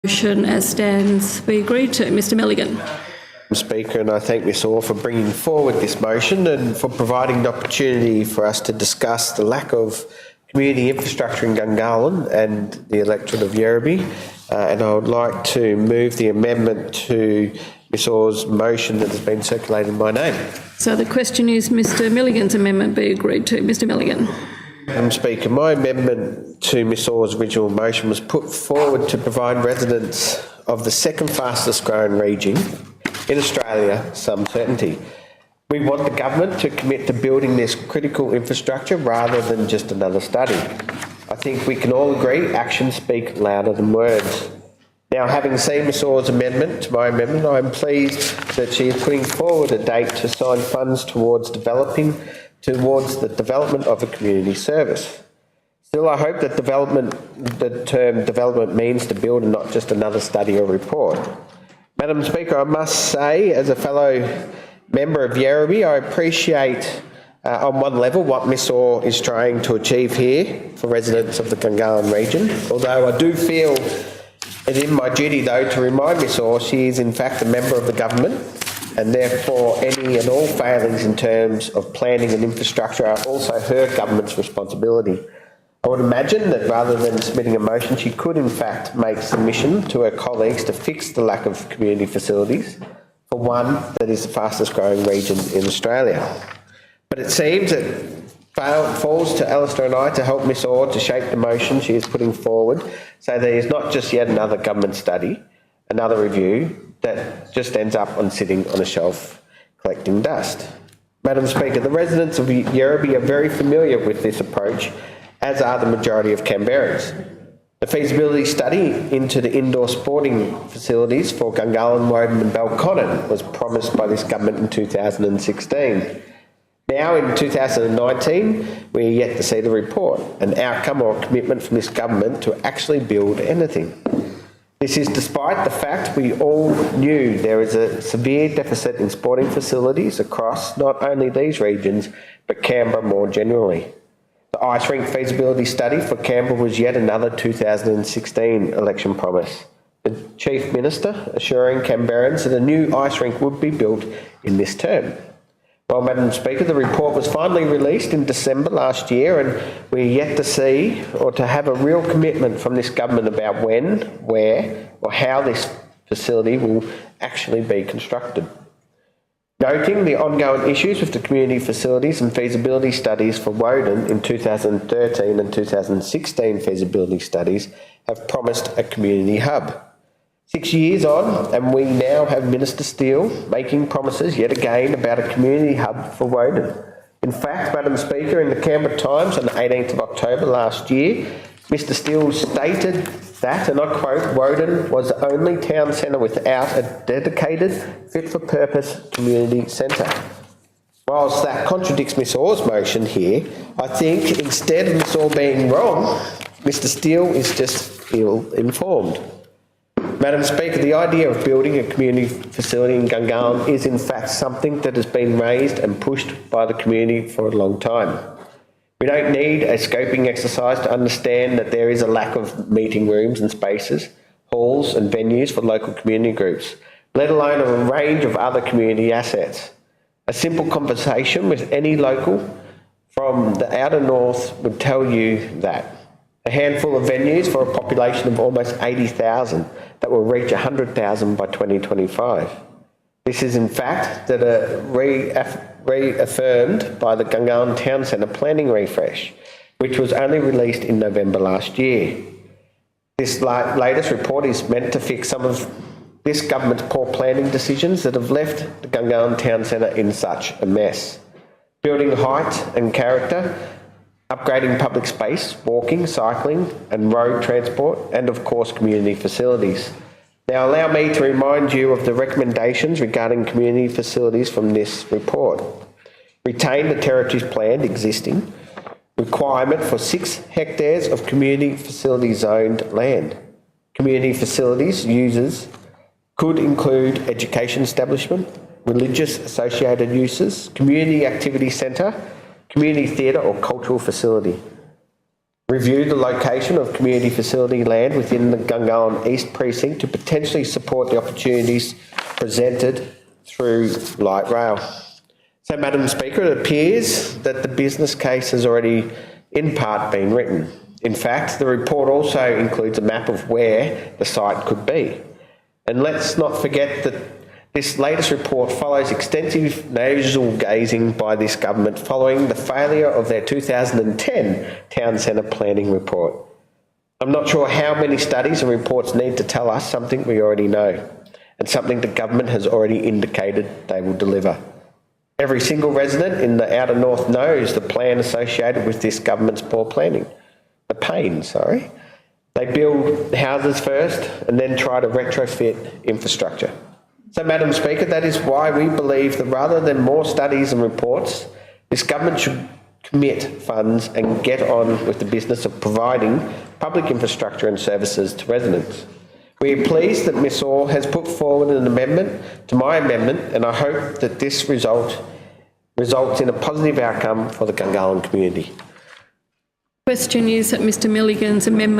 Motion as stands be agreed to. Mr Milligan. Speaker, and I thank Ms Orr for bringing forward this motion and for providing the opportunity for us to discuss the lack of community infrastructure in Gungahlin and the electorate of Yerrabi. And I would like to move the amendment to Ms Orr's motion that has been circulated in my name. So the question is Mr Milligan's amendment be agreed to. Mr Milligan. Madam Speaker, my amendment to Ms Orr's original motion was put forward to provide residents of the second fastest growing region in Australia some certainty. We want the government to commit to building this critical infrastructure rather than just another study. I think we can all agree actions speak louder than words. Now, having seen Ms Orr's amendment to my amendment, I am pleased that she is putting forward a date to sign funds towards the development of a community service. Still, I hope that the term development means to build and not just another study or report. Madam Speaker, I must say, as a fellow member of Yerrabi, I appreciate on one level what Ms Orr is trying to achieve here for residents of the Gungahlin region, although I do feel it is my duty, though, to remind Ms Orr she is in fact a member of the government, and therefore any and all failings in terms of planning and infrastructure are also her government's responsibility. I would imagine that rather than submitting a motion, she could in fact make submission to her colleagues to fix the lack of community facilities for one that is the fastest growing region in Australia. But it seems it falls to Alistair and I to help Ms Orr to shape the motion she is putting forward, so there is not just yet another government study, another review that just ends up sitting on a shelf collecting dust. Madam Speaker, the residents of Yerrabi are very familiar with this approach, as are the majority of Canberrans. The feasibility study into the indoor sporting facilities for Gungahlin, Woden and Belconnen was promised by this government in 2016. Now in 2019, we are yet to see the report, an outcome or a commitment from this government to actually build anything. This is despite the fact we all knew there is a severe deficit in sporting facilities across not only these regions, but Canberra more generally. The ice rink feasibility study for Canberra was yet another 2016 election promise. The Chief Minister assuring Canberrans that a new ice rink would be built in this term. Well, Madam Speaker, the report was finally released in December last year, and we're yet to see or to have a real commitment from this government about when, where or how this facility will actually be constructed. Noting the ongoing issues with the community facilities and feasibility studies for Woden in 2013 and 2016 feasibility studies have promised a community hub. 6 years on, and we now have Minister Steele making promises yet again about a community hub for Woden. In fact, Madam Speaker, in the Canberra Times on the 18th of October last year, Mr Steele stated that, and I quote, Woden was the only town centre without a dedicated, fit-for-purpose community centre. Whilst that contradicts Ms Orr's motion here, I think instead of Ms Orr being wrong, Mr Steele is just ill-informed. Madam Speaker, the idea of building a community facility in Gungahlin is in fact something that has been raised and pushed by the community for a long time. We don't need a scoping exercise to understand that there is a lack of meeting rooms and spaces, halls and venues for local community groups, let alone a range of other community assets. A simple conversation with any local from the outer north would tell you that. A handful of venues for a population of almost 80,000 that will reach 100,000 by 2025. This is in fact reaffirmed by the Gungahlin Town Centre planning refresh, which was only released in November last year. This latest report is meant to fix some of this government's poor planning decisions that have left the Gungahlin Town Centre in such a mess. Building height and character, upgrading public space, walking, cycling and road transport, and of course community facilities. Now allow me to remind you of the recommendations regarding community facilities from this report. Retain the territories planned existing, requirement for 6 hectares of community facility zoned land. Community facilities users could include education establishment, religious associated uses, community activity centre, community theatre or cultural facility. Review the location of community facility land within the Gungahlin East Precinct to potentially support the opportunities presented through light rail. So, Madam Speaker, it appears that the business case has already in part been written. In fact, the report also includes a map of where the site could be. And let's not forget that this latest report follows extensive nasal gazing by this government following the failure of their 2010 Town Centre Planning Report. I'm not sure how many studies and reports need to tell us something we already know, and something the government has already indicated they will deliver. Every single resident in the outer north knows the plan associated with this government's poor planning. The pain, sorry. They build houses first and then try to retrofit infrastructure. So, Madam Speaker, that is why we believe that rather than more studies and reports, this government should commit funds and get on with the business of providing public infrastructure and services to residents. We are pleased that Ms Orr has put forward an amendment to my amendment, and I hope that this results in a positive outcome for the Gungahlin community. Question is that Mr Milligan's amendment